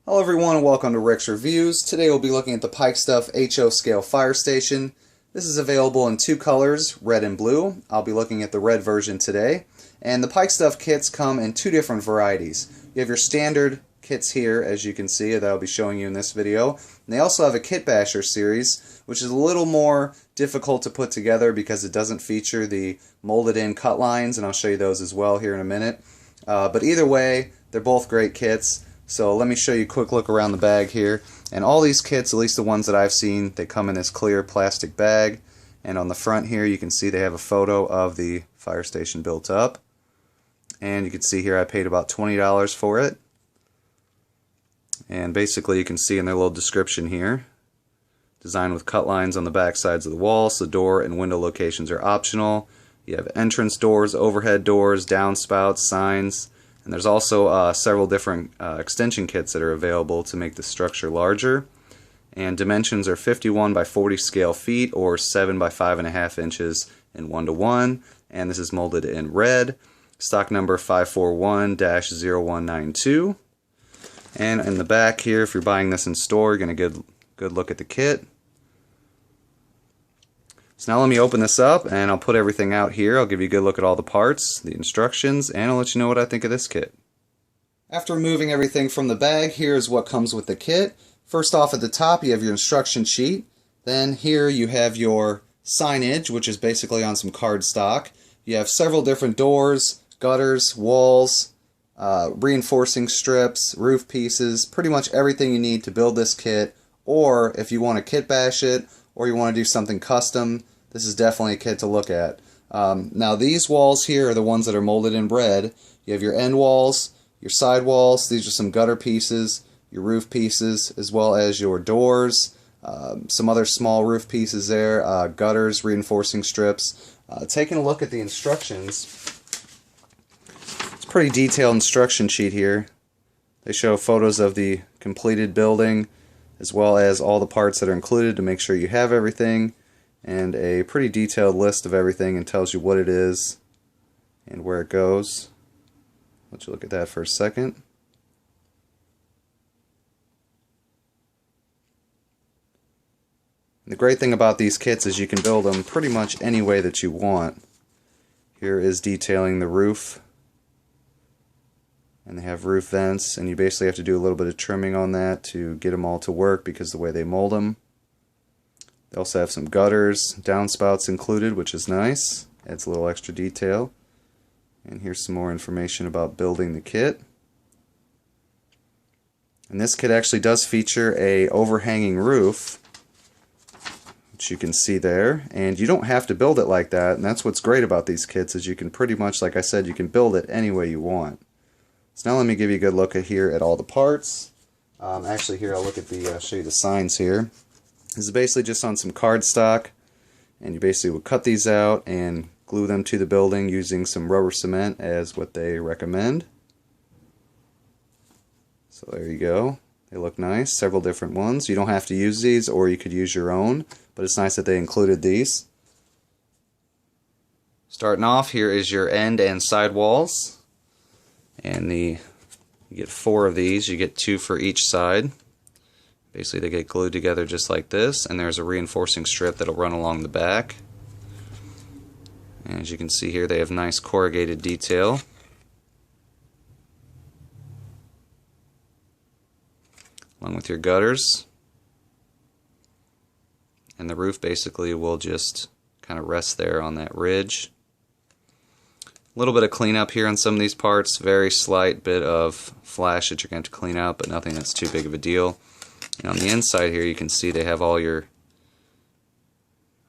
Hello everyone and welcome to Rick's Reviews. Today we'll be looking at the Pikestuff HO Scale Fire Station. This is available in two colors, red and blue. I'll be looking at the red version today. And the Pikestuff kits come in two different varieties. You have your standard kits here, as you can see, that I'll be showing you in this video. And they also have a Kit Basher series, which is a little more difficult to put together because it doesn't feature the molded in cut lines, and I'll show you those as well here in a minute. But either way, they're both great kits. So let me show you a quick look around the bag here. And all these kits, at least the ones that I've seen, they come in this clear plastic bag. And on the front here you can see they have a photo of the fire station built up. And you can see here I paid about $20 for it. And basically you can see in their little description here, designed with cut lines on the back sides of the walls, so door and window locations are optional. You have entrance doors, overhead doors, downspouts, signs. And there's also several different extension kits that are available to make the structure larger. And dimensions are 51 by 40 scale feet or 7 by 5.5 inches in 1:1. And this is molded in red. Stock number 541-0192. And in the back here, if you're buying this in store, you're going to get a good look at the kit. So now let me open this up and I'll put everything out here. I'll give you a good look at all the parts, the instructions, and I'll let you know what I think of this kit. After removing everything from the bag, here is what comes with the kit. First off, at the top you have your instruction sheet. Then here you have your signage, which is basically on some cardstock. You have several different doors, gutters, walls, reinforcing strips, roof pieces, pretty much everything you need to build this kit, or if you want to kit bash it, or you want to do something custom, this is definitely a kit to look at. Now these walls here are the ones that are molded in red. You have your end walls, your side walls, these are some gutter pieces, your roof pieces, as well as your doors, some other small roof pieces there, gutters, reinforcing strips. Taking a look at the instructions, it's a pretty detailed instruction sheet here. They show photos of the completed building, as well as all the parts that are included to make sure you have everything, and a pretty detailed list of everything, and tells you what it is and where it goes. Let you look at that for a second. And the great thing about these kits is you can build them pretty much any way that you want. Here is detailing the roof. And they have roof vents, and you basically have to do a little bit of trimming on that to get them all to work because of the way they mold them. They also have some gutters, downspouts included, which is nice. Adds a little extra detail. And here's some more information about building the kit. And this kit actually does feature a overhanging roof, which you can see there. And you don't have to build it like that, and that's what's great about these kits, is you can pretty much, like I said, you can build it any way you want. So now let me give you a good look at here at all the parts. Actually here I'll look at the show you the signs here. This is basically just on some cardstock, and you basically would cut these out and glue them to the building using some rubber cement as what they recommend. So there you go. They look nice, several different ones. You don't have to use these, or you could use your own, but it's nice that they included these. Starting off, here is your end and side walls. And you get 4 of these. You get 2 for each side. Basically they get glued together just like this, and there's a reinforcing strip that'll run along the back. And as you can see here, they have nice corrugated detail. Along with your gutters. And the roof basically will just kind of rest there on that ridge. A little bit of cleanup here on some of these parts, very slight bit of flash that you're going to have to clean out, but nothing that's too big of a deal. And on the inside here you can see they have all your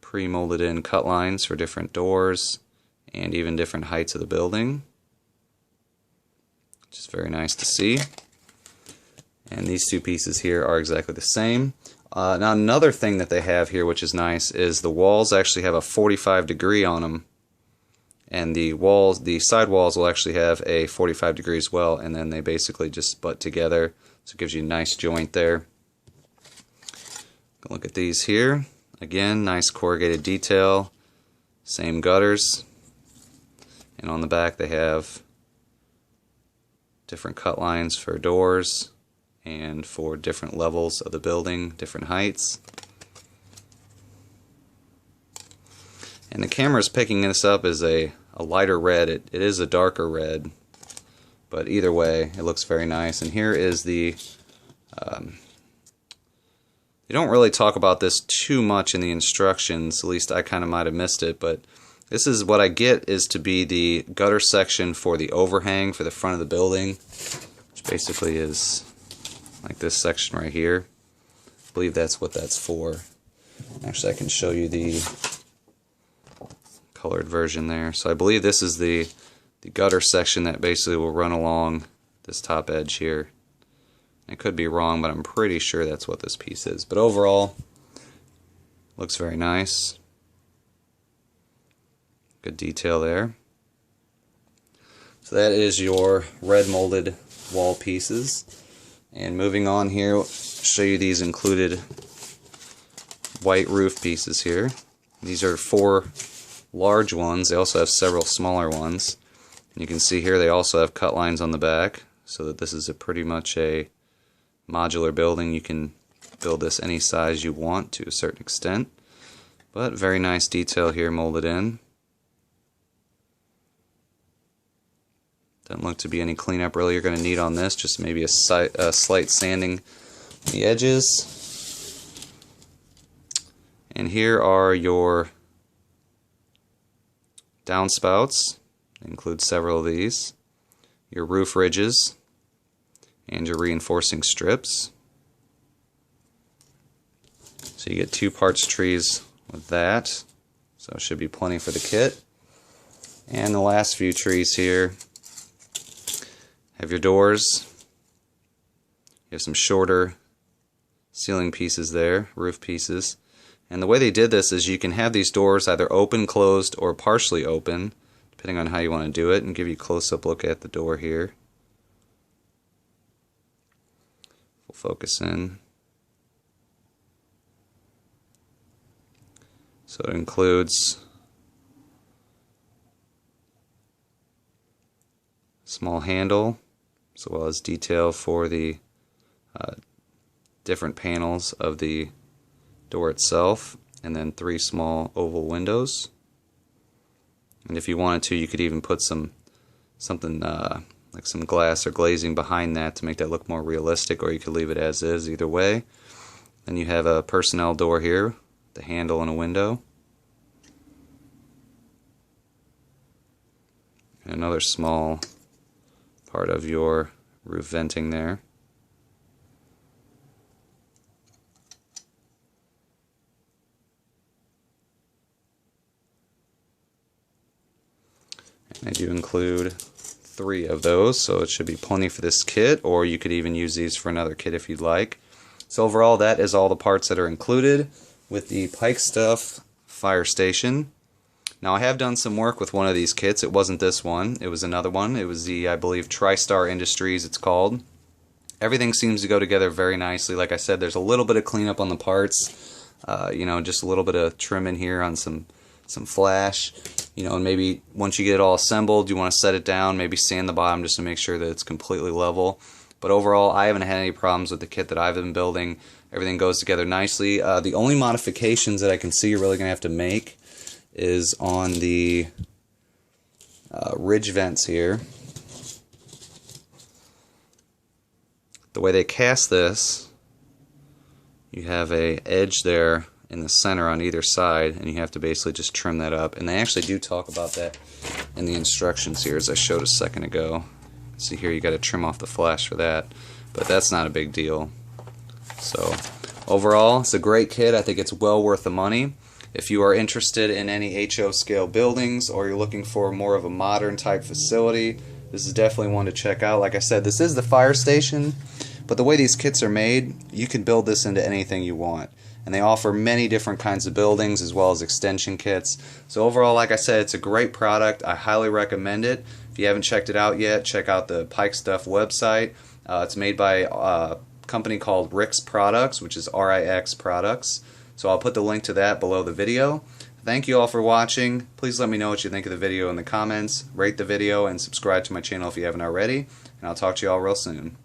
pre-molded in cut lines for different doors and even different heights of the building, which is very nice to see. And these 2 pieces here are exactly the same. Now another thing that they have here, which is nice, is the walls actually have a 45-degree on them. And the side walls will actually have a 45 degree as well, and then they basically just butt together, so it gives you a nice joint there. Look at these here. Again, nice corrugated detail, same gutters, and on the back they have different cut lines for doors and for different levels of the building, different heights. And the camera is picking this up as a lighter red. It is a darker red, but either way it looks very nice. And here is the you don't really talk about this too much in the instructions, at least I kind of might have missed it, but this is what I get is to be the gutter section for the overhang for the front of the building, which basically is like this section right here. I believe that's what that's for. Actually, I can show you the colored version there. So I believe this is the gutter section that basically will run along this top edge here. I could be wrong, but I'm pretty sure that's what this piece is. But overall, looks very nice. Good detail there. So that is your red molded wall pieces. And moving on here, I'll show you these included white roof pieces here. These are 4 large ones. They also have several smaller ones. And you can see here they also have cut lines on the back, so that this is pretty much a modular building. You can build this any size you want to a certain extent, but very nice detail here molded in. Doesn't look to be any cleanup really you're going to need on this, just maybe a slight sanding on the edges. And here are your downspouts. They include several of these. Your roof ridges and your reinforcing strips. So you get 2 parts trees with that, so it should be plenty for the kit. And the last few trees here have your doors. You have some shorter ceiling pieces there, roof pieces. And the way they did this is you can have these doors either open, closed, or partially open, depending on how you want to do it, and give you a close-up look at the door here. We'll focus in. So it includes a small handle, as well as detail for the different panels of the door itself, and then 3 small oval windows. And if you wanted to, you could even put something like some glass or glazing behind that to make that look more realistic, or you could leave it as is, either way. Then you have a personnel door here, the handle and a window. And another small part of your roof venting there. And I do include 3 of those, so it should be plenty for this kit, or you could even use these for another kit if you'd like. So overall, that is all the parts that are included with the Pikestuff fire station. Now I have done some work with one of these kits. It wasn't this one, it was another one. It was the, I believe, TriStar Industries it's called. Everything seems to go together very nicely. Like I said, there's a little bit of cleanup on the parts, you know, just a little bit of trim in here on some flash, you know, and maybe once you get it all assembled, you want to set it down, maybe sand the bottom just to make sure that it's completely level. But overall, I haven't had any problems with the kit that I've been building. Everything goes together nicely. The only modifications that I can see you're really going to have to make is on the ridge vents here. The way they cast this, you have a edge there in the center on either side, and you have to basically just trim that up. And they actually do talk about that in the instructions here, as I showed a second ago. See here, you got to trim off the flash for that, but that's not a big deal. So overall, it's a great kit. I think it's well worth the money. If you are interested in any HO scale buildings, or you're looking for more of a modern type facility, this is definitely one to check out. Like I said, this is the fire station, but the way these kits are made, you can build this into anything you want. And they offer many different kinds of buildings as well as extension kits. So overall, like I said, it's a great product. I highly recommend it. If you haven't checked it out yet, check out the Pikestuff website. It's made by a company called Rix Products, which is RIX Products. So I'll put the link to that below the video. Thank you all for watching. Please let me know what you think of the video in the comments. Rate the video and subscribe to my channel if you haven't already. And I'll talk to you all real soon.